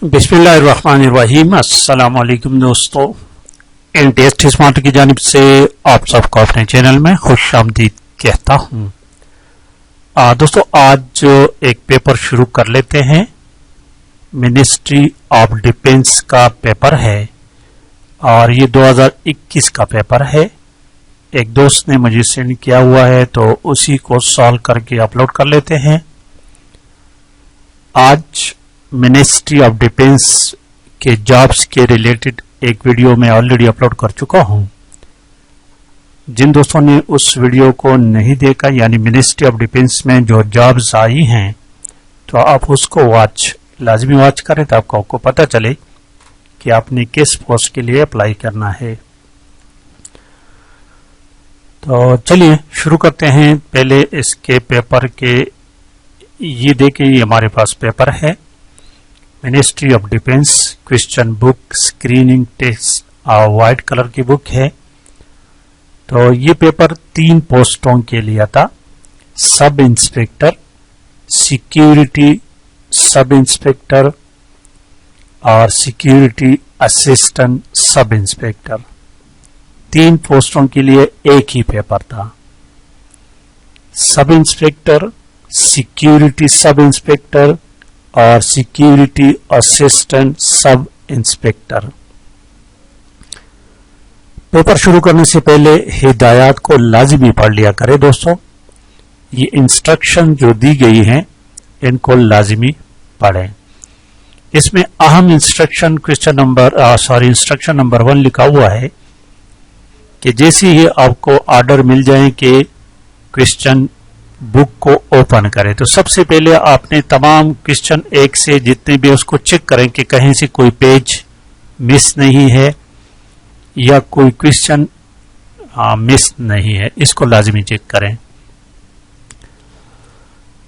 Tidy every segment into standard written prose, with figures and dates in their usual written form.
बिस्मिल्लाहिर्रहमानिर्रहीम। अस्सलाम वालेकुम दोस्तों, टेस्ट स्मार्ट की जानिब से आप सबको अपने चैनल में खुश आमदीद कहता हूं। दोस्तों, आज एक पेपर शुरू कर लेते हैं। मिनिस्ट्री ऑफ डिफेंस का पेपर है और ये 2021 का पेपर है। एक दोस्त ने मुझे सेंड किया हुआ है तो उसी को सॉल्व करके अपलोड कर लेते हैं। आज मिनिस्ट्री ऑफ डिफेंस के जॉब्स के रिलेटेड एक वीडियो मैं ऑलरेडी अपलोड कर चुका हूं। जिन दोस्तों ने उस वीडियो को नहीं देखा, यानी मिनिस्ट्री ऑफ डिफेंस में जो जॉब्स आई हैं, तो आप उसको लाजमी वॉच करें तो आपको पता चले कि आपने किस पोस्ट के लिए अप्लाई करना है। तो चलिए शुरू करते हैं। पहले इसके पेपर के ये देखिए, ये हमारे पास पेपर है ministry of defence question book screening test, white colour की बुक है। तो ये पेपर 3 पोस्टों के लिए था: sub inspector, security sub inspector और सिक्योरिटी असिस्टेंट सब इंस्पेक्टर। 3 पोस्टों के लिए एक ही पेपर था। Sub inspector, security sub inspector और security assistant sub inspector. Paper शुरू करने से पहले हिदायत को लाजिमी पढ़ लिया करें दोस्तों। ये इंस्ट्रक्शन जो दी गई हैं इनको लाजिमी पढ़ें। इसमें अहम इंस्ट्रक्शन इंस्ट्रक्शन नंबर 1 लिखा हुआ है कि जैसे ही आपको ऑर्डर मिल जाए कि क्वेश्चन बुक को ओपन करें, तो सबसे पहले आपने तमाम क्वेश्चन 1 से जितने भी उसको चेक करें कि कहीं से कोई पेज मिस नहीं है या कोई क्वेश्चन मिस नहीं है, इसको लाजमी चेक करें।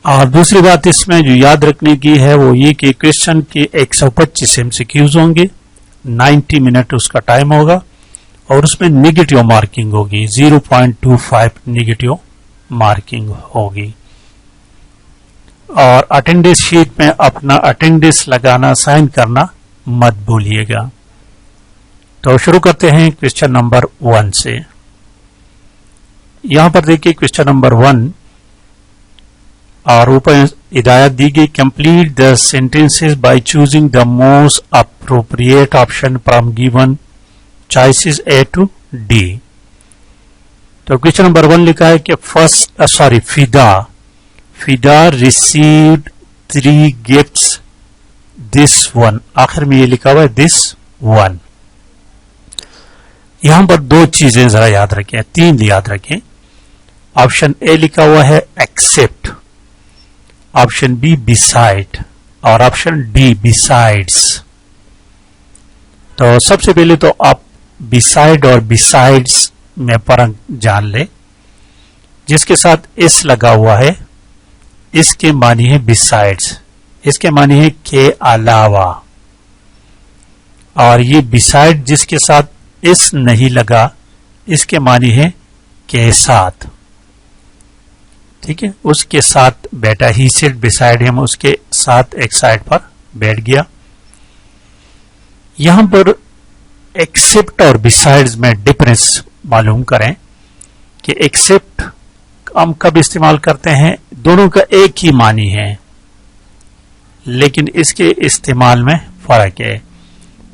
और दूसरी बात इसमें जो याद रखने की है वो ये कि क्वेश्चन के 125 MCQs होंगे, 90 मिनट उसका टाइम होगा और उसमें नेगेटिव मार्किंग होगी, 0.25 नेगेटिव मार्किंग होगी। और अटेंडेंस शीट में अपना अटेंडेंस लगाना, साइन करना मत भूलिएगा। तो शुरू करते हैं क्वेश्चन नंबर 1 से। यहां पर देखिए क्वेश्चन नंबर 1 और ऊपर हिदायत दी गई, complete the sentences by choosing the most appropriate option from given choices A to D। तो क्वेश्चन नंबर 1 लिखा है कि फिदा रिसीव्ड 3 गिफ्ट्स दिस वन। आखिर में ये लिखा हुआ है दिस वन। यहां पर 2 चीजें जरा याद रखें, 3 याद रखें। ऑप्शन ए लिखा हुआ है एक्सेप्ट, ऑप्शन बी बिसाइड और ऑप्शन डी बिसाइड्स। तो सबसे पहले तो आप बिसाइड और बिसाइड्स में फर्क जान ले। जिसके साथ इस लगा हुआ है इसके मानी है बिसाइड्स, इसके मानी है के अलावा। और ये बिसाइड जिसके साथ इस नहीं लगा इसके मानी है के साथ। ठीक है, उसके साथ बैठा, ही सिट बिसाइड हिम, उसके साथ एक साइड पर बैठ गया। यहां पर एक्सेप्ट और बिसाइड्स में डिफरेंस मालूम करें कि एक्सेप्ट हम कब इस्तेमाल करते हैं, दोनों का एक ही मानी है लेकिन इसके इस्तेमाल में फर्क है।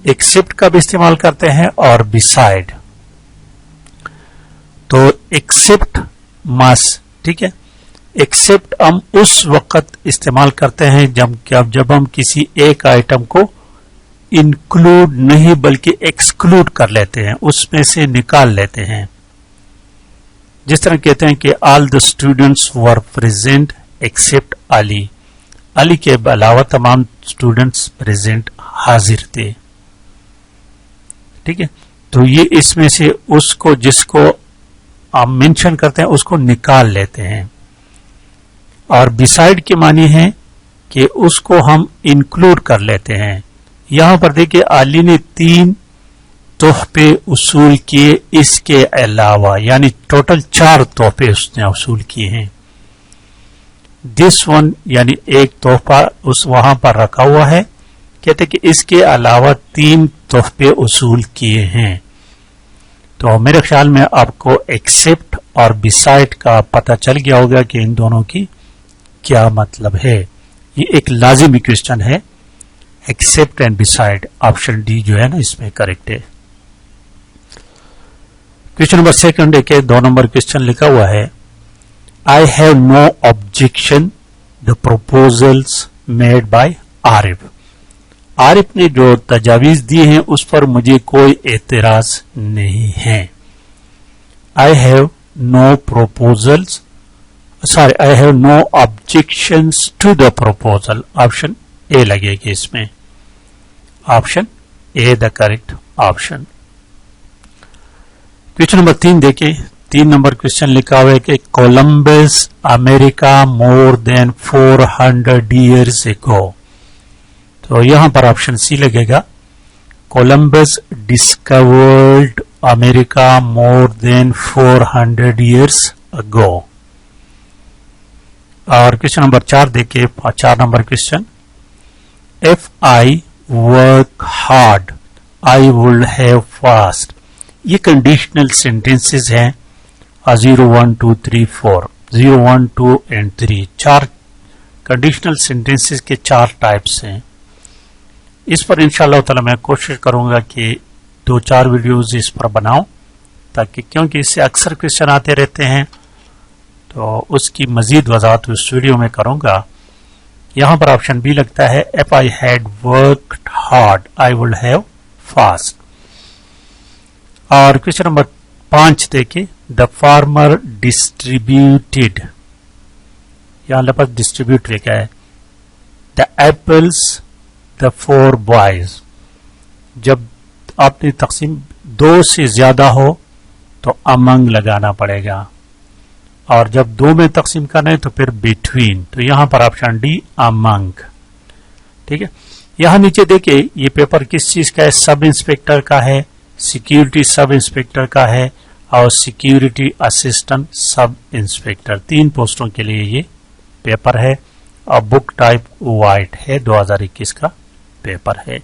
एक्सेप्ट कब इस्तेमाल करते हैं और बिसाइड। तो एक्सेप्ट मस्ट, ठीक है, एक्सेप्ट हम उस वक्त इस्तेमाल करते हैं जब हम किसी एक आइटम को इंक्लूड नहीं बल्कि एक्सक्लूड कर लेते हैं, उसमें से निकाल लेते हैं। जिस तरह कहते हैं कि all the students were present except Ali, Ali के अलावा तमाम स्टूडेंट्स प्रेजेंट हाजिर थे। ठीक है, तो ये इसमें से उसको जिसको हम मेंशन करते हैं उसको निकाल लेते हैं। और बिसाइड के मानी है कि उसको हम इंक्लूड कर लेते हैं। यहां पर देखिए अली ने 3 तोहफे उसूल किए इसके अलावा, यानी टोटल 4 तोहफे उसने उसूल किए हैं। दिस वन यानी एक तोहफा उस वहां पर रखा हुआ है کہتے کہ اس کے علاوہ 3 تحفے وصول کیے ہیں. تو میرے خیال میں آپ کو ایکسپٹ اور بسائڈ کا پتہ چل گیا ہوگا کہ ان دونوں کی کیا مطلب ہے. یہ ایک لازمی کوسچن ہے. Accept and beside option D جو ہے نا اس میں کریکٹ ہے. کوسچن نمبر 2 کے 2 نمبر کوسچن لکھا ہوا ہے I have no objection the proposals made by عارف. عارف نے جو تجاویز دی ہیں اس پر مجھے کوئی اعتراض نہیں ہے. I have no proposals I have no objections to the proposal. Option A لگے گی اس میں. Option A the correct option. Question number 3 دیکھیں. 3 نمبر کوسچن لکھا ہوا ہے کہ Columbus America more than 400 years ago. تو یہاں پر آپشن سی لگے گا. Columbus discovered America more than 400 years ago. اور کوسچن نمبر 4 دیکھیں. 4 نمبر question if I work hard I will have fast. یہ کنڈیشنل سینٹینسز ہیں 0 1 2 3 4 0 1 2 and 3. 4 کنڈیشنل سینٹینسز کے 4 ٹائپس ہیں. اس پر انشاءاللہ تعالی میں کوشش کروں گا کہ 2-4 ویڈیوز اس پر بناؤں تاکہ کیونکہ اس سے اکثر کوسچن آتے رہتے ہیں تو اس کی مزید وضاحت اس ویڈیو میں کروں گا. یہاں پر آپشن بی لگتا ہے if I had worked hard I would have fast. اور کوسچن نمبر 5 دیکھیں. دا فارمر ڈسٹریبیوٹیڈ یہاں لفظ ڈسٹریبیوٹ لکھا ہے. دا ایپلس دا 4 boys. جب آپ نے تقسیم 2 سے زیادہ ہو تو امنگ لگانا پڑے گا اور جب 2 میں تقسیم کرنا ہے تو پھر بٹوین. تو یہاں پر آپشن ڈی امنگ. ٹھیک ہے. یہاں نیچے دیکھیں یہ پیپر کس چیز کا ہے. سب انسپیکٹر کا ہے, سیکیورٹی سب انسپیکٹر کا ہے اور سیکیورٹی اسسٹنٹ سب انسپیکٹر. 3 پوسٹوں کے لیے یہ پیپر ہے اور بک ٹائپ وائٹ ہے. 2021 کا پیپر ہے.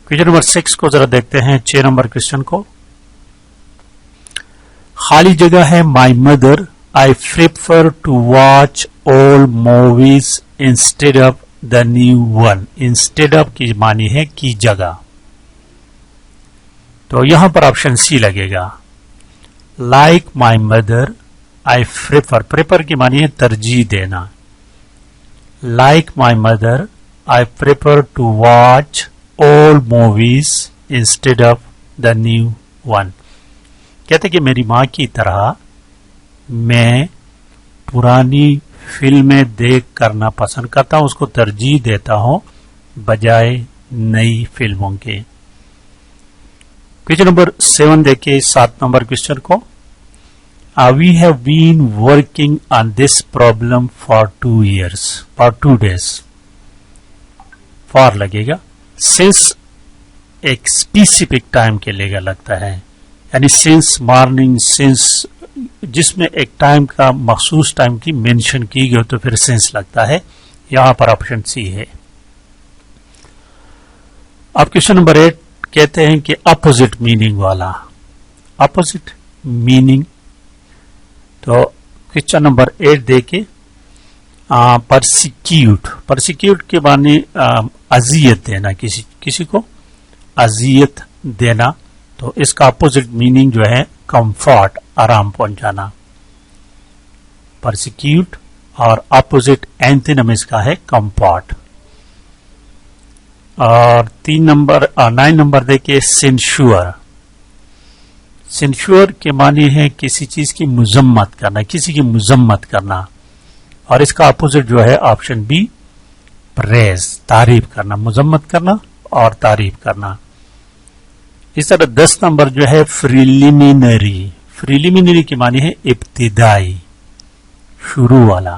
کوسچن نمبر 6 کو ذرا دیکھتے ہیں. 6 نمبر کوسچن کو. خالی جگہ ہے my mother I prefer to watch old movies instead of the new one. Instead of کی معنی ہے کی جگہ. تو یہاں پر آپشن سی لگے گا. Like my mother I prefer کی معنی ہے ترجیح دینا. Like my mother I prefer to watch old movies instead of the new one. کہتے کہ میری ماں کی طرح میں پرانی فلمیں دیکھ کرنا پسند کرتا ہوں, اس کو ترجیح دیتا ہوں بجائے نئی فلموں کے. کوسچن نمبر 7 دیکھیں. 7 نمبر کوسچن کو. We have been working on this problem for 2 years for 2 days. For لگے گا. سنس ایک اسپیسیفک ٹائم کے لے گا لگتا ہے, یعنی سنس مارننگ, سنس جس میں ایک ٹائم کا مخصوص ٹائم کی مینشن کی گئی تو پھر سنس لگتا ہے. یہاں پر آپشن سی ہے. اب کوسچن نمبر 8 کہتے ہیں کہ اپوزٹ میننگ والا. Opposite meaning. تو کوسچن نمبر 8 دیکھیں. پرسیکیوٹ. پرسیکیوٹ کے معنی اذیت دینا, کسی کو اذیت دینا. تو اس کا اپوزٹ میننگ جو ہے کمفرٹ, آرام پہنچانا. پرسیکیوٹ اور اپوزٹ اینٹونیمز کا ہے کمفرٹ. اور 9 نمبر دیکھیں. سینشور. سینشور کے معنی ہے کسی چیز کی مذمت کرنا, کسی کی مذمت کرنا. اور اس کا اپوزٹ جو ہے آپشن بی پریز, تعریف کرنا. مذمت کرنا اور تعریف کرنا. اس طرح 10 نمبر جو ہے پریلیمینری. پریلیمینری کی معنی ہے ابتدائی, شروع والا.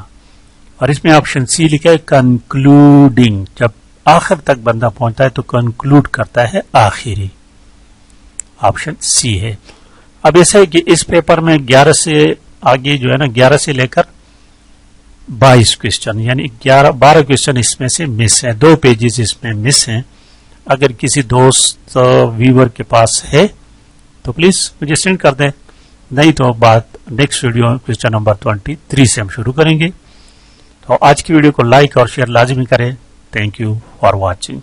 اور اس میں آپشن سی لکھا ہے کنکلوڈنگ. جب آخر تک بندہ پہنچتا ہے تو کنکلوڈ کرتا ہے آخری. آپشن سی ہے. اب ایسا ہے کہ اس پیپر میں 11 سے آگے جو ہے نا 11 سے لے کر 22 क्वेश्चन यानी 12 क्वेश्चन इसमें से मिस है, 2 पेजेस इसमें मिस हैं। अगर किसी दोस्त व्यूअर के पास है तो प्लीज मुझे सेंड कर दें, नहीं तो बात नेक्स्ट वीडियो क्वेश्चन नंबर 23 से हम शुरू करेंगे। तो आज की वीडियो को लाइक और शेयर लाजमी करें। Thank you for watching.